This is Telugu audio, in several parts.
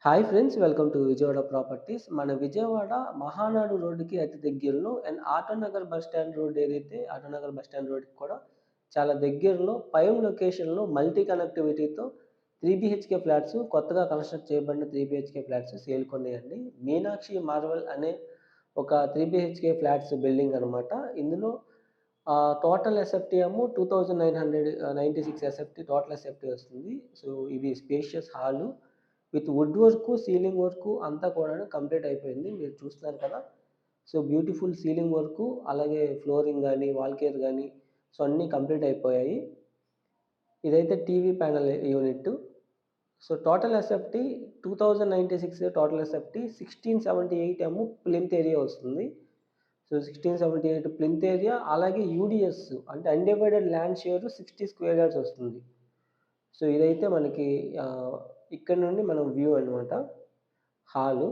Hi friends, welcome to Vijayawada properties. మన విజయవాడ మహానాడు రోడ్డుకి అతి దగ్గరలో and Autonagar bus stand road ఏదైతే ఆటోనగర్ బస్ స్టాండ్ రోడ్‌కి కూడా చాలా దగ్గరలో ప్రైమ్ లొకేషన్‌లో మల్టీ కనెక్టివిటీతో 3 బీహెచ్‌కే ఫ్లాట్స్ కొత్తగా కన్‌స్ట్రక్ట్ చేయబడిన 3 బీహెచ్‌కే ఫ్లాట్స్ సేల్‌కున్నాయండి. మీనాక్షి మార్వెల్ అనే ఒక 3 బీహెచ్‌కే ఫ్లాట్స్ బిల్డింగ్ అనమాట. ఇందులో టోటల్ ఎస్ఎఫ్‌టీ ఏమో 2996 ఎస్ఎఫ్‌టీ టోటల్ ఎస్ఎఫ్‌టీ వస్తుంది. సో, ఇది spacious hall with would work, ceiling work అంతా కూడాను కంప్లీట్ అయిపోయింది. మీరు చూస్తున్నారు కదా! సో, బ్యూటిఫుల్ సీలింగ్ వర్కు, అలాగే ఫ్లోరింగ్ గాని, వాల్ కేర్ గాని సో, అన్నీ కంప్లీట్ అయిపోయాయి. ఇదైతే TV panel unit. So, total SFT 2096 total SFT 1678 ఏమో ప్లింత్ ఏరియా వస్తుంది. సో, 1678 ప్లింత్ ఏరియా అలాగే యూడీఎస్ అంటే undivided land share 60 square yards వస్తుంది. సో, ఇదైతే మనకి ఇక్కడ నుండి మనం వ్యూ అనమాట. Hall.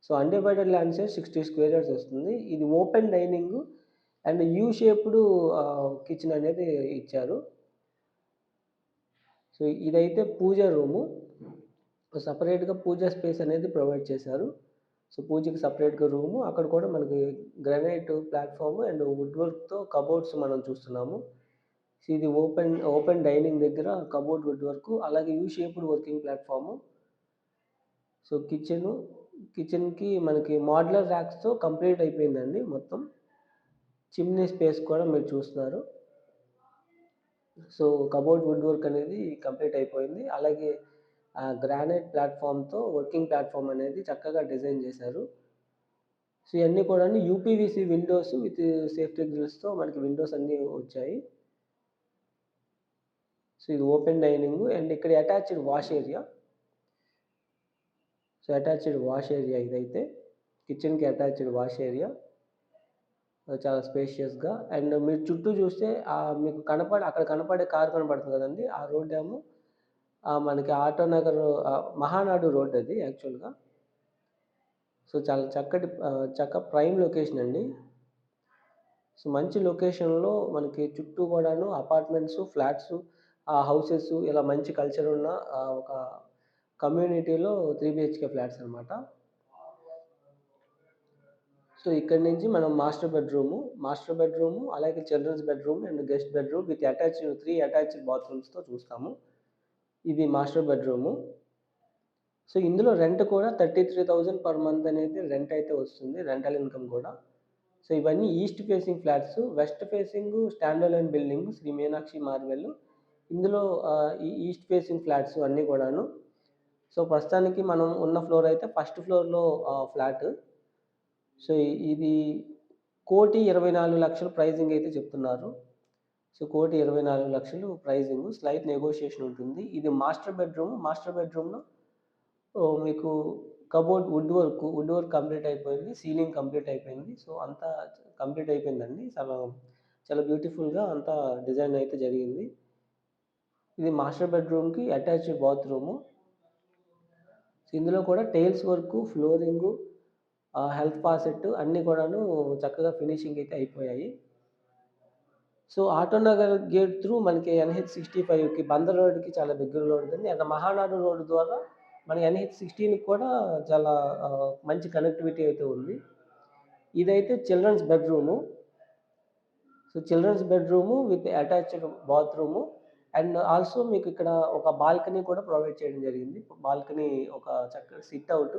So, undivided land share 60 square yards వస్తుంది. ఇది open dining and you shaped kitchen అనేది ఇచ్చారు. సో, ఇదైతే పూజ రూము. సెపరేట్‌గా పూజా స్పేస్ అనేది ప్రొవైడ్ చేశారు. సో, పూజకి సెపరేట్‌గా రూము. అక్కడ కూడా మనకి గ్రానైట్ ప్లాట్‌ఫార్మ్ అండ్ వుడ్ వర్క్‌తో కబోర్డ్స్ మనం చూస్తున్నాము. సో, ఇది ఓపెన్ డైనింగ్ దగ్గర కబోర్డ్ వుడ్ వర్కు అలాగే యూ షేప్డ్ వర్కింగ్ ప్లాట్‌ఫార్ము. సో, కిచెన్‌కి మనకి మోడ్యులర్ ర్యాక్స్‌తో కంప్లీట్ అయిపోయిందండి మొత్తం. చిమ్నీ స్పేస్ కూడా మీరు చూస్తున్నారు. సో, కబోర్డ్ వుడ్ వర్క్ అనేది కంప్లీట్ అయిపోయింది. అలాగే గ్రానైట్ ప్లాట్‌ఫార్మ్‌తో వర్కింగ్ ప్లాట్‌ఫార్మ్ అనేది చక్కగా డిజైన్ చేశారు. సో, ఇయన్నీ కూడాను యూపీవీసీ విండోస్ విత్ సేఫ్టీ గ్రిల్స్‌తో మనకి విండోస్ అన్నీ వచ్చాయి. సో, ఇది ఓపెన్ డైనింగు అండ్ ఇక్కడ attached wash area. So, attached wash area ఇదైతే. కిచెన్‌కి అటాచ్డ్ వాష్ ఏరియా. చాలా స్పేషియస్‌గా అండ్ మీరు చుట్టూ చూస్తే మీకు అక్కడ కనపడే కార్ కనపడుతుంది కదండీ! ఆ రోడ్డేమో మనకి ఆటోనగర్ మహానాడు రోడ్ అది యాక్చువల్‌గా. సో, చాలా ప్రైమ్ లొకేషన్ అండి. సో, మంచి లొకేషన్‌లో మనకి చుట్టూ కూడాను అపార్ట్మెంట్స్, ఫ్లాట్స్, హౌసెస్ ఇలా మంచి కల్చర్ ఉన్న ఒక కమ్యూనిటీలో 3 బీహెచ్‌కే ఫ్లాట్స్ అనమాట. సో, ఇక్కడి నుంచి మనం మాస్టర్ బెడ్‌రూము అలాగే children's bedroom and guest bedroom with 3 attached బాత్రూమ్స్‌తో చూస్తాము. ఇది మాస్టర్ బెడ్‌రూము. సో, ఇందులో రెంట్ కూడా 33,000 పర్ మంత్ అనేది రెంట్ అయితే వస్తుంది. రెంటల్ ఇన్‌కమ్ కూడా. సో, ఇవన్నీ east facing flats. West facing stand alone building Shri Meenakshi Marvel. ఇందులో ఈ ఈస్ట్ ఫేసింగ్ ఫ్లాట్స్ అన్నీ కూడాను. సో, ప్రస్తుతానికి మనం ఉన్న ఫ్లోర్ అయితే ఫస్ట్ ఫ్లోర్‌లో ఫ్లాటు. సో, ఇది 1,24,00,000 ప్రైజింగ్ అయితే చెప్తున్నారు. సో, 1,24,00,000 ప్రైజింగు. స్లైట్ నెగోషియేషన్ ఉంటుంది. ఇది మాస్టర్ బెడ్‌రూమ్. మాస్టర్ బెడ్‌రూమ్‌లో మీకు వుడ్ వర్క్ కంప్లీట్ అయిపోయింది. సీలింగ్ కంప్లీట్ అయిపోయింది. సో, అంతా కంప్లీట్ అయిపోయిందండి. చాలా బ్యూటిఫుల్‌గా అంతా డిజైన్ అయితే జరిగింది. ఇది మాస్టర్ బెడ్‌రూమ్‌కి అటాచ్డ్ బాత్రూము. సో, ఇందులో కూడా tiles work, flooring, health faucet అన్నీ కూడాను చక్కగా ఫినిషింగ్ అయితే అయిపోయాయి. సో, ఆటోనగర్ గేట్ త్రూ మనకి ఎన్‌హెచ్-65కి బందర్ రోడ్‌కి చాలా దగ్గరలో ఉంటుంది. అండ్ మహానాడు రోడ్ ద్వారా మన ఎన్‌హెచ్-16కి కూడా చాలా మంచి కనెక్టివిటీ అయితే ఉంది. ఇదైతే children's bedroom. So, children's bedroom with attached bathroom and also మీకు ఇక్కడ ఒక బాల్కనీ కూడా ప్రొవైడ్ చేయడం జరిగింది. బాల్కనీ ఒక చక్కటి సిట్ ఔట్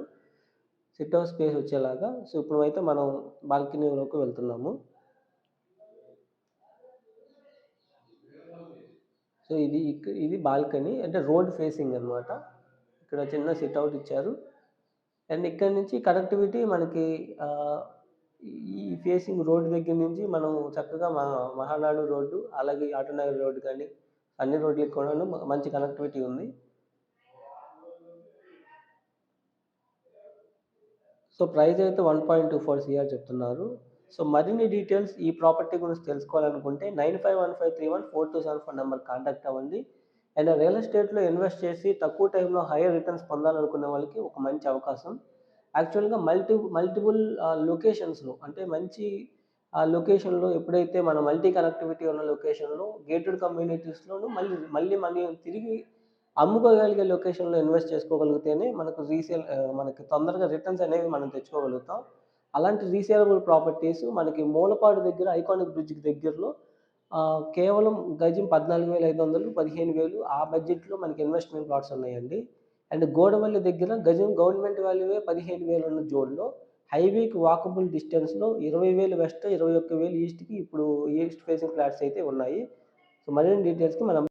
స్పేస్ వచ్చేలాగా. సో, ఇప్పుడైతే మనం బాల్కనీలోకి వెళ్తున్నాము. సో, ఇది బాల్కనీ అంటే రోడ్ ఫేసింగ్ అన్నమాట. ఇక్కడ చిన్న సిట్ ఔట్ ఇచ్చారు. అండ్ ఇక్కడి నుంచి కనెక్టివిటీ మనకి ఆహ్, ఈ ఫేసింగ్ రోడ్ దగ్గర నుంచి మనం చక్కగా మహానాడు రోడ్డు, అలాగే ఆటోనగర్ రోడ్డు కానీ, అన్ని రోడ్లకి కూడాను మంచి కనెక్టివిటీ ఉంది. సో, ప్రైస్ అయితే 1.24 సీఆర్ చెప్తున్నారు. సో, మరిన్ని డీటెయిల్స్ ఈ ప్రాపర్టీ గురించి తెలుసుకోవాలనుకుంటే 9515314274 నంబర్‌కి కాంటాక్ట్ అవ్వండి. అండ్ రియల్ ఎస్టేట్‌లో ఇన్వెస్ట్ చేసి తక్కువ టైంలో హైయర్ రిటర్న్స్ పొందాలనుకునే వాళ్ళకి ఒక మంచి అవకాశం. యాక్చువల్‌గా మల్టిపుల్ లొకేషన్స్‌లో అంటే మంచి లొకేషన్‌లో ఎప్పుడైతే మన మల్టీ కనెక్టివిటీ ఉన్న లొకేషన్‌లో గేటెడ్ కమ్యూనిటీస్‌లోను మళ్ళీ మళ్ళీ మనం తిరిగి అమ్ముకోగలిగే లొకేషన్‌లో ఇన్వెస్ట్ చేసుకోగలిగితేనే మనకి తొందరగా రిటర్న్స్ అనేవి మనం తెచ్చుకోగలుగుతాం. అలాంటి రీసేలబుల్ ప్రాపర్టీస్ మనకి మూలపాడు దగ్గర ఐకానిక్ బ్రిడ్జ్‌కి దగ్గరలో కేవలం గజం 14,500, 15,000 ఆ బడ్జెట్‌లో మనకి ఇన్వెస్ట్‌మెంట్ ప్లాట్స్ ఉన్నాయండి. అండ్ గోడవల్లి దగ్గర గజం గవర్నమెంట్ వాల్యూవే 15,000 ఉన్న జోన్‌లో హైవేకి వాకబుల్ డిస్టెన్స్‌లో 20,000 వెస్ట్, 21,000 ఈస్ట్‌కి ఇప్పుడు ఈస్ట్ ఫేసింగ్ ఫ్లాట్స్ అయితే ఉన్నాయి. సో, మరిన్ని డీటెయిల్స్‌కి మనం